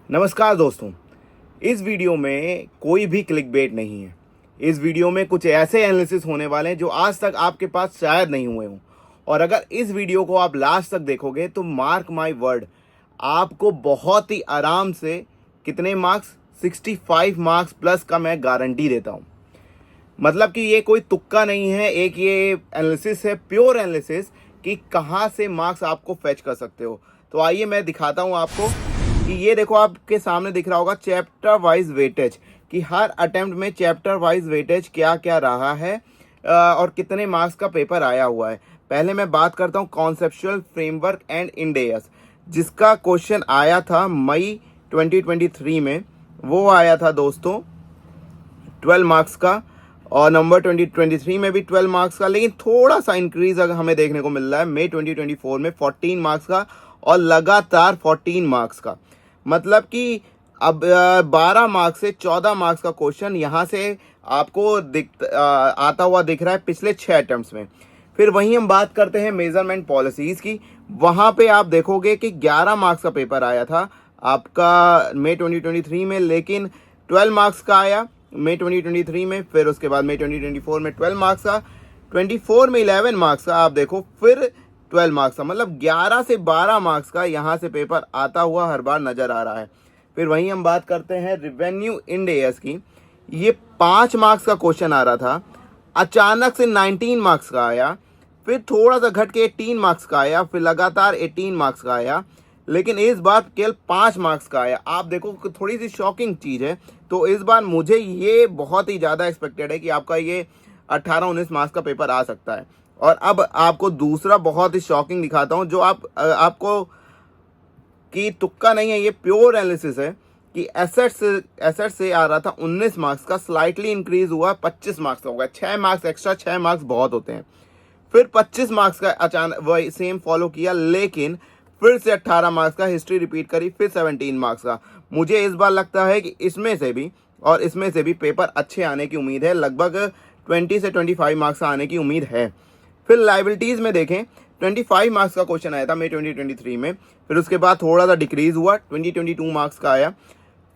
नमस्कार दोस्तों। इस वीडियो में कोई भी क्लिकबेट नहीं है। इस वीडियो में कुछ ऐसे एनालिसिस होने वाले हैं जो आज तक आपके पास शायद नहीं हुए हों। और अगर इस वीडियो को आप लास्ट तक देखोगे तो मार्क माय वर्ड, आपको बहुत ही आराम से कितने मार्क्स 65 मार्क्स प्लस का मैं गारंटी देता हूँ। मतलब कि ये कोई तुक्का नहीं है, एक ये एनालिसिस है, प्योर एनालिसिस कि कहाँ से मार्क्स आपको फैच कर सकते हो। तो आइए मैं दिखाता हूँ आपको कि ये देखो आपके सामने दिख रहा होगा चैप्टर वाइज वेटेज, कि हर अटेम्प्ट में चैप्टर वाइज वेटेज क्या क्या रहा है और कितने मार्क्स का पेपर आया हुआ है। पहले मैं बात करता हूँ कॉन्सेप्चुअल फ्रेमवर्क एंड इंडेयस, जिसका क्वेश्चन आया था मई 2023 में। वो आया था दोस्तों 12 मार्क्स का, और नंबर 2023 में भी 12 मार्क्स का, लेकिन थोड़ा सा इंक्रीज अगर हमें देखने को मिल रहा है मई 2024 में 14 मार्क्स का और लगातार 14 मार्क्स का। मतलब कि अब 12 मार्क्स से 14 मार्क्स का क्वेश्चन यहाँ से आपको आता हुआ दिख रहा है पिछले 6 अटेम्प्ट्स में। फिर वहीं हम बात करते हैं मेजरमेंट पॉलिसीज़ की। वहाँ पे आप देखोगे कि 11 मार्क्स का पेपर आया था आपका मई 2023 में, लेकिन 12 मार्क्स का आया मई 2023 में। फिर उसके बाद मई 2024 में 12 मार्क्स का, 24 में 11 मार्क्स का, आप देखो फिर 12 मार्क्स का, मतलब 11 से 12 मार्क्स का यहाँ से पेपर आता हुआ हर बार नज़र आ रहा है। फिर वहीं हम बात करते हैं रेवेन्यू इंडेयस की। ये 5 मार्क्स का क्वेश्चन आ रहा था, अचानक से 19 मार्क्स का आया, फिर थोड़ा सा घट के 18 मार्क्स का आया, फिर लगातार 18 मार्क्स का आया, लेकिन इस बार केवल 5 मार्क्स का आया। आप देखो कि थोड़ी सी शॉकिंग चीज़ है। तो इस बार मुझे ये बहुत ही ज़्यादा एक्सपेक्टेड है कि आपका ये 18-19 मार्क्स का पेपर आ सकता है। और अब आपको दूसरा बहुत ही शॉकिंग दिखाता हूँ, जो आपको कि तुक्का नहीं है, ये प्योर एनालिसिस है कि एसेट से आ रहा था 19 मार्क्स का, स्लाइटली इंक्रीज हुआ 25 मार्क्स का हो गया। 6 मार्क्स एक्स्ट्रा, 6 मार्क्स बहुत होते हैं। फिर 25 मार्क्स का अचानक वही सेम फॉलो किया, लेकिन फिर से 18 मार्क्स का हिस्ट्री रिपीट करी, फिर 17 मार्क्स का। मुझे इस बार लगता है कि इसमें से भी और इसमें से भी पेपर अच्छे आने की उम्मीद है, लगभग 20 से 25 मार्क्स आने की उम्मीद है। फिर लाइबिलिटीज़ में देखें, 25 मार्क्स का क्वेश्चन आया था मई 2023 में, फिर उसके बाद थोड़ा सा डिक्रीज हुआ, 22 मार्क्स का आया,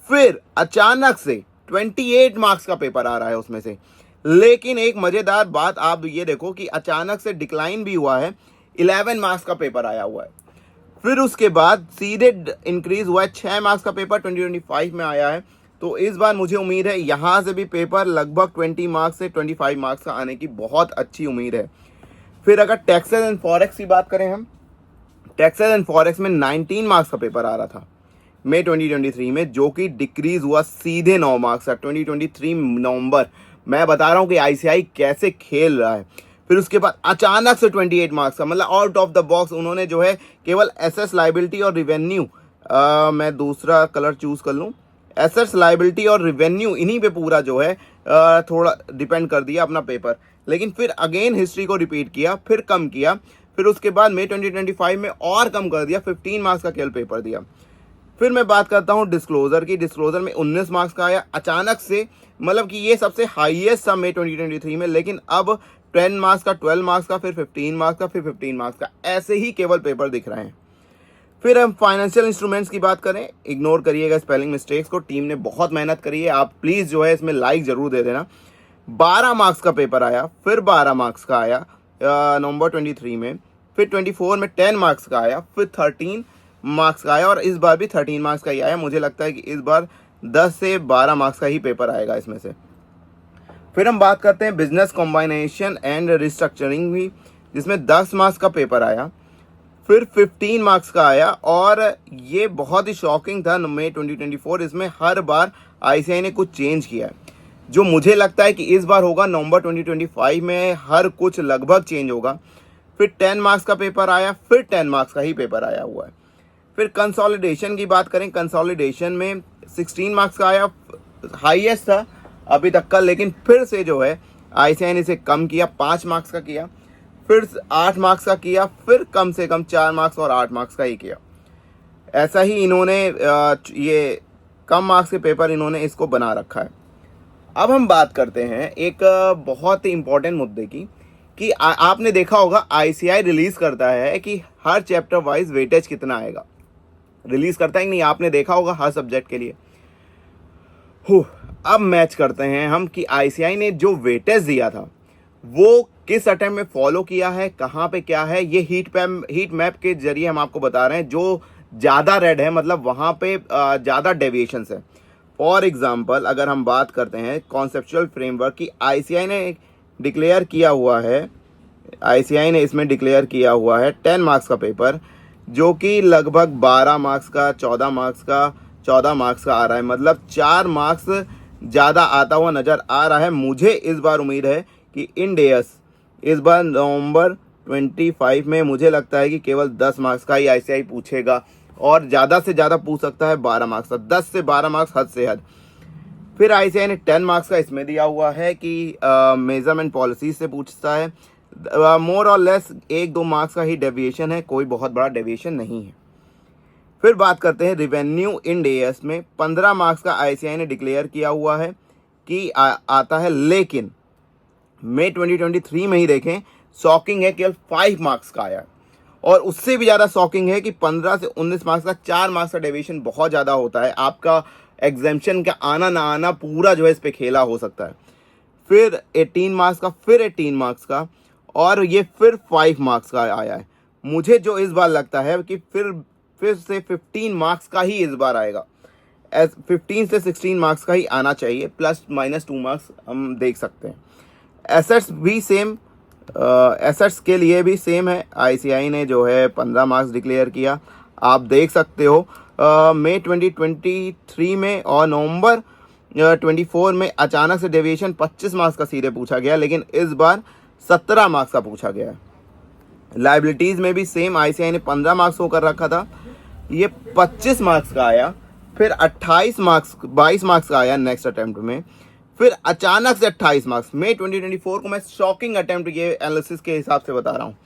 फिर अचानक से 28 मार्क्स का पेपर आ रहा है उसमें से। लेकिन एक मज़ेदार बात आप ये देखो कि अचानक से डिक्लाइन भी हुआ है, 11 मार्क्स का पेपर आया हुआ है। फिर उसके बाद सीधे इंक्रीज हुआ है, 6 मार्क्स का पेपर 2025 में आया है। तो इस बार मुझे उम्मीद है यहाँ से भी पेपर लगभग 20 मार्क्स से 25 मार्क्स का आने की बहुत अच्छी उम्मीद है। फिर अगर टैक्सेस एंड फॉरेक्स की बात करें हम, टैक्सेस एंड फॉरेक्स में 19 मार्क्स का पेपर आ रहा था मई 2023 में, जो कि डिक्रीज हुआ सीधे 9 मार्क्स का 2023 नवंबर। मैं बता रहा हूँ कि आईसीआई कैसे खेल रहा है। फिर उसके बाद अचानक से 28 मार्क्स का, मतलब आउट ऑफ द बॉक्स उन्होंने जो है केवल एसेट्स लाइबिलिटी और रिवेन्यू, मैं दूसरा कलर चूज कर लूँ, एसेट्स लाइबिलिटी और रिवेन्यू, इन्हीं पे पूरा जो है थोड़ा डिपेंड कर दिया अपना पेपर। लेकिन फिर अगेन हिस्ट्री को रिपीट किया, फिर कम किया, फिर उसके बाद मई 2025 में और कम कर दिया, 15 मार्क्स का केवल पेपर दिया। फिर मैं बात करता हूँ डिस्क्लोजर की। डिस्क्लोजर में 19 मार्क्स का आया अचानक से, मतलब कि ये सबसे हाईएस्ट था मई 2023 में, लेकिन अब 10 मार्क्स का, 12 मार्क्स का, फिर 15 मार्क्स का, फिर 15 मार्क्स का, ऐसे ही केवल पेपर दिख रहे हैं। फिर हम फाइनेंशियल इंस्ट्रूमेंट्स की बात करें, इग्नोर करिएगा स्पेलिंग मिस्टेक्स को, टीम ने बहुत मेहनत करी है, आप प्लीज़ जो है इसमें लाइक ज़रूर दे देना। 12 मार्क्स का पेपर आया, फिर 12 मार्क्स का आया नवंबर 23 में, फिर 24 में 10 मार्क्स का आया, फिर 13 मार्क्स का आया, और इस बार भी 13 मार्क्स का ही आया। मुझे लगता है कि इस बार 10 से 12 मार्क्स का ही पेपर आएगा इसमें से। फिर हम बात करते हैं बिजनेस कॉम्बाइनेशन एंड रिस्ट्रक्चरिंग भी, जिसमें 10 मार्क्स का पेपर आया, फिर 15 मार्क्स का आया, और ये बहुत ही शॉकिंग था मई 2024। इसमें हर बार आईसीआई ने कुछ चेंज किया है, जो मुझे लगता है कि इस बार होगा नवंबर 2025 में हर कुछ लगभग चेंज होगा। फिर 10 मार्क्स का पेपर आया, फिर 10 मार्क्स का ही पेपर आया हुआ है। फिर कंसोलिडेशन की बात करें, कंसोलिडेशन में 16 मार्क्स का आया, हाईएस्ट था अभी तक का, लेकिन फिर से जो है आईसीआई ने इसे कम किया, 5 मार्क्स का किया, फिर 8 मार्क्स का किया, फिर कम से कम 4 मार्क्स और 8 मार्क्स का ही किया। ऐसा ही इन्होंने ये कम मार्क्स के पेपर इन्होंने इसको बना रखा है। अब हम बात करते हैं एक बहुत ही इम्पोर्टेंट मुद्दे की, कि आपने देखा होगा आईसीआई रिलीज करता है कि हर चैप्टर वाइज वेटेज कितना आएगा। रिलीज करता है कि नहीं, आपने देखा होगा हर सब्जेक्ट के लिए। अब मैच करते हैं हम कि आईसीआई ने जो वेटेज दिया था वो किस अटेम्प्ट में फॉलो किया है, कहाँ पे क्या है, ये हीट मैप के जरिए हम आपको बता रहे हैं। जो ज़्यादा रेड है मतलब वहाँ पे ज़्यादा डेविएशंस है। फॉर एग्जांपल अगर हम बात करते हैं कॉन्सेप्चुअल फ्रेमवर्क की, आईसीआई ने डिक्लेयर किया हुआ है, आईसीआई ने इसमें डिक्लेयर किया हुआ है 10 मार्क्स का पेपर, जो कि लगभग 12 मार्क्स का 14 मार्क्स का आ रहा है। मतलब 4 मार्क्स ज़्यादा आता हुआ नज़र आ रहा है। मुझे इस बार उम्मीद है कि इन डेज इस बार नवंबर 25 में मुझे लगता है कि केवल 10 मार्क्स का ही आईसीआई पूछेगा, और ज़्यादा से ज़्यादा पूछ सकता है 12 मार्क्स का, 10 से 12 मार्क्स हद से हद। फिर आईसीआई ने 10 मार्क्स का इसमें दिया हुआ है कि मेजरमेंट पॉलिसी से पूछता है। मोर और लेस 1-2 मार्क्स का ही डेविएशन है, कोई बहुत बड़ा डेविएशन नहीं है। फिर बात करते हैं रिवेन्यू इन डेज में 15 मार्क्स का आईसीआई ने डिक्लेयर किया हुआ है कि आता है, लेकिन मई 2023 में ही देखें शॉकिंग है केवल 5 मार्क्स का आया, और उससे भी ज़्यादा शॉकिंग है कि 15 से 19 मार्क्स का 4 मार्क्स का डेविएशन बहुत ज़्यादा होता है। आपका एग्जामिशन का आना ना आना पूरा जो है इस पे खेला हो सकता है। फिर 18 मार्क्स का, फिर 18 मार्क्स का, और ये फिर 5 मार्क्स का आया है। मुझे जो इस बार लगता है कि फिर से 15 मार्क्स का ही इस बार आएगा। 15 से 16 मार्क्स का ही आना चाहिए, ±2 मार्क्स हम देख सकते हैं। एसेट्स भी सेम, एसेट्स के लिए भी सेम है। आईसीआई ने जो है 15 मार्क्स डिक्लेयर किया, आप देख सकते हो। मई 2023 में और नवंबर 24 में अचानक से डेविएशन 25 मार्क्स का सीधे पूछा गया, लेकिन इस बार 17 मार्क्स का पूछा गया है। लाइबिलिटीज़ में भी सेम, आईसीआई ने 15 मार्क्स होकर रखा था, ये 25 मार्क्स का आया। फिर 22 मार्क्स का आया नेक्स्ट अटेम्प्ट में, फिर अचानक से 28 मार्क्स। मई 2024 को मैं शॉकिंग अटेम्प्ट ये एनालिसिस के हिसाब से बता रहा हूँ।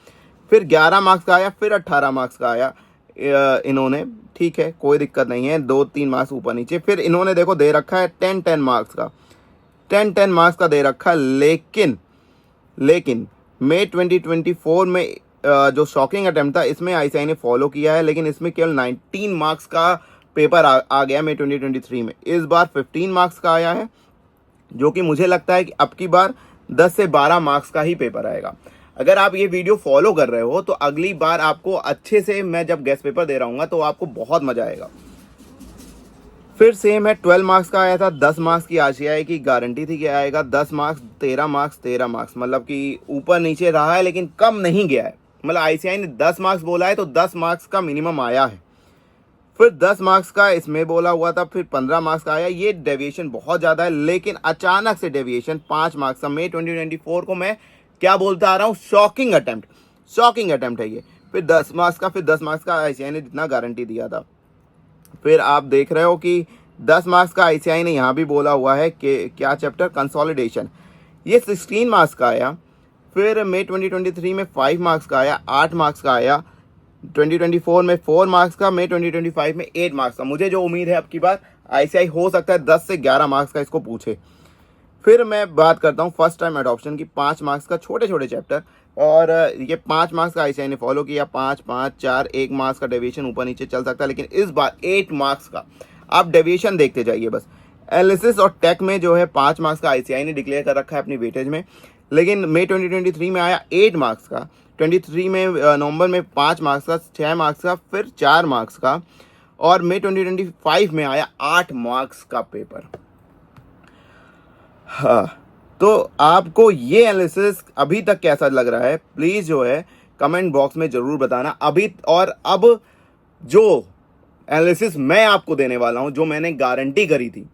फिर 11 मार्क्स का आया, फिर 18 मार्क्स का आया इन्होंने, ठीक है कोई दिक्कत नहीं है, 2-3 मार्क्स ऊपर नीचे। फिर इन्होंने देखो दे रखा है 10 मार्क्स का, 10 मार्क्स का दे रखा है। लेकिन मई 2024 में जो शॉकिंग अटेम्प्ट था इसमें आईसीआई ने फॉलो किया है, लेकिन इसमें केवल 19 मार्क्स का पेपर आ गया मई 2023 में। इस बार 15 मार्क्स का आया है, जो कि मुझे लगता है कि अब की बार 10 से 12 मार्क्स का ही पेपर आएगा। अगर आप ये वीडियो फॉलो कर रहे हो तो अगली बार आपको अच्छे से, मैं जब गेस्ट पेपर दे रहा हूँ तो आपको बहुत मजा आएगा। फिर सेम है, 12 मार्क्स का आया था, 10 मार्क्स की आईसीआई की गारंटी थी कि आएगा, 10 मार्क्स 13 मार्क्स 13 मार्क्स, मतलब कि ऊपर नीचे रहा है लेकिन कम नहीं गया है। मतलब आईसीआई ने 10 मार्क्स बोला है तो 10 मार्क्स का मिनिमम आया है। फिर 10 मार्क्स का इसमें बोला हुआ था, फिर 15 मार्क्स का आया। ये डेविएशन बहुत ज़्यादा है, लेकिन अचानक से डेविएशन 5 मार्क्स का। मई 2024 को मैं क्या बोलता आ रहा हूँ, शॉकिंग अटेम्प्ट है ये। फिर 10 मार्क्स का, फिर 10 मार्क्स का आईसीआई ने जितना गारंटी दिया था। फिर आप देख रहे हो कि 10 मार्क्स का आईसीआई ने यहाँ भी बोला हुआ है कि क्या चैप्टर, कंसोलिडेशन, ये 16 मार्क्स का आया। फिर मई 2023 में 5 मार्क्स का आया, 8 मार्क्स का आया। 2024 में 4 मार्क्स का, मई 2025 में 8 मार्क्स का। मुझे जो उम्मीद है अब की बार आईसीआई हो सकता है 10 से 11 मार्क्स का इसको पूछे। फिर मैं बात करता हूँ फर्स्ट टाइम एडॉप्शन की, 5 मार्क्स का छोटे छोटे चैप्टर, और ये 5 मार्क्स का आईसीआई ने फॉलो किया। 5, 5, 4, 1 मार्क्स का डेविएशन ऊपर नीचे चल सकता है, लेकिन इस बार 8 मार्क्स का। आप डेविएशन देखते जाइए बस। एनालिसिस और टेक में जो है 5 मार्क्स का आईसीआई ने डिक्लेयर कर रखा है अपनी वेटेज में, लेकिन मई 2023 में आया 8 मार्क्स का, 23 में नवंबर में 5 मार्क्स का, 6 मार्क्स का, फिर 4 मार्क्स का, और मई 2025 में आया 8 मार्क्स का पेपर। हाँ, तो आपको ये एनालिसिस अभी तक कैसा लग रहा है, प्लीज़ जो है कमेंट बॉक्स में ज़रूर बताना। अभी और अब जो एनालिसिस मैं आपको देने वाला हूँ, जो मैंने गारंटी करी थी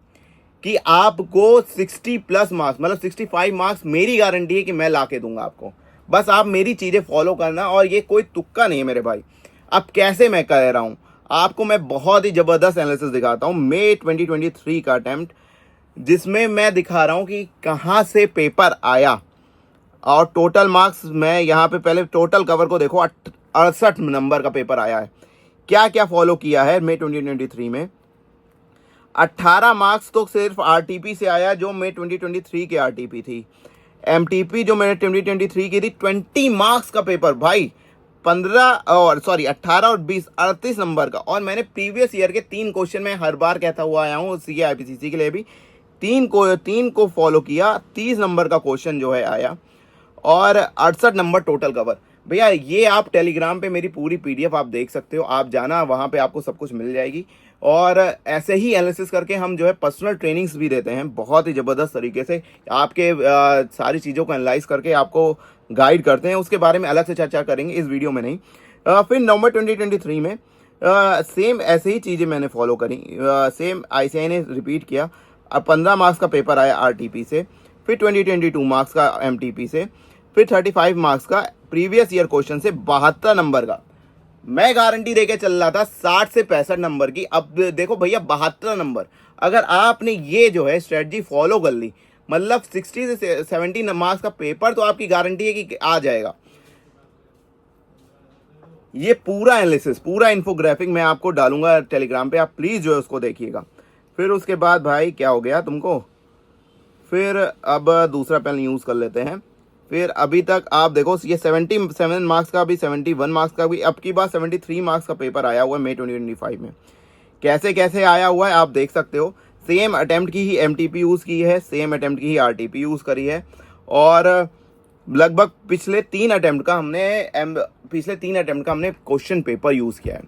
कि आपको 60+ मार्क्स, मतलब 65 मार्क्स मेरी गारंटी है कि मैं ला के दूंगा आपको। बस आप मेरी चीज़ें फॉलो करना, और ये कोई तुक्का नहीं है मेरे भाई। अब कैसे मैं कह रहा हूँ आपको, मैं बहुत ही ज़बरदस्त एनालिसिस दिखाता हूँ मई 2023 का अटैम्प्ट, जिसमें मैं दिखा रहा हूँ कि कहाँ से पेपर आया, और टोटल मार्क्स मैं यहाँ पे पहले टोटल कवर को देखो, 68 नंबर का पेपर आया है। क्या क्या फॉलो किया है मई 2023 में। 18 मार्क्स तो सिर्फ आरटीपी से आया, जो मई 2023 की आरटीपी थी। एमटीपी जो मैंने 2023 की थी 20 मार्क्स का पेपर भाई, 18 और 20 38 नंबर का। और मैंने प्रीवियस ईयर के 3 क्वेश्चन में हर बार कहता हुआ आया हूँ, सीए आईपीसीसी के लिए भी 3 को फॉलो किया। 30 नंबर का क्वेश्चन जो है आया और 68 नंबर टोटल कवर। भैया ये आप टेलीग्राम पे मेरी पूरी पीडीएफ आप देख सकते हो, आप जाना वहाँ पे आपको सब कुछ मिल जाएगी। और ऐसे ही एनालिसिस करके हम जो है पर्सनल ट्रेनिंग्स भी देते हैं बहुत ही ज़बरदस्त तरीके से, आपके सारी चीज़ों को एनालाइज करके आपको गाइड करते हैं। उसके बारे में अलग से चर्चा करेंगे, इस वीडियो में नहीं। फिर नवंबर 2023 में सेम ऐसे ही चीज़ें मैंने फॉलो करी, सेम आईसीआई ने रिपीट किया। अब 15 मार्क्स का पेपर आया आरटीपी से, फिर 22 मार्क्स का एमटीपी से, फिर 35 मार्क्स का प्रीवियस ईयर क्वेश्चन से 72 नंबर का। मैं गारंटी देके चल रहा था 60 से 65 नंबर की। अब देखो भैया 72 नंबर, अगर आपने ये जो है स्ट्रेटजी फॉलो कर ली, मतलब 60 से 70 मार्क्स का पेपर तो आपकी गारंटी है कि आ जाएगा। ये पूरा एनालिसिस, पूरा इन्फोग्राफिक मैं आपको डालूंगा टेलीग्राम पे, आप प्लीज़ जो है उसको देखिएगा। फिर उसके बाद भाई क्या हो गया तुमको, फिर अब दूसरा पेन यूज़ कर लेते हैं। फिर अभी तक आप देखो ये 77 मार्क्स का भी, 71 मार्क्स का भी, अब की बार 73 मार्क्स का पेपर आया हुआ है मई 2025 में। कैसे कैसे आया हुआ है आप देख सकते हो। सेम अटेम्प्ट की ही एमटीपी यूज़ की है, सेम अटेम्प्ट की ही आरटीपी यूज़ करी है। और लगभग पिछले 3 अटेम्प्ट का हमने क्वेश्चन पेपर यूज़ किया है।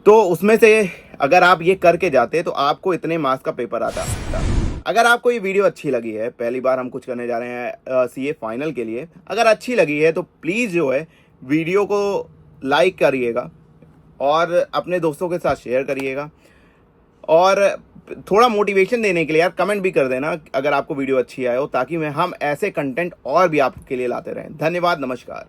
तो उसमें से अगर आप ये करके जाते तो आपको इतने मार्क्स का पेपर आता। अगर आपको ये वीडियो अच्छी लगी है, पहली बार हम कुछ करने जा रहे हैं सीए फाइनल के लिए, अगर अच्छी लगी है तो प्लीज़ जो है वीडियो को लाइक करिएगा और अपने दोस्तों के साथ शेयर करिएगा। और थोड़ा मोटिवेशन देने के लिए यार कमेंट भी कर देना अगर आपको वीडियो अच्छी आए हो, ताकि हम ऐसे कंटेंट और भी आपके लिए लाते रहें। धन्यवाद, नमस्कार।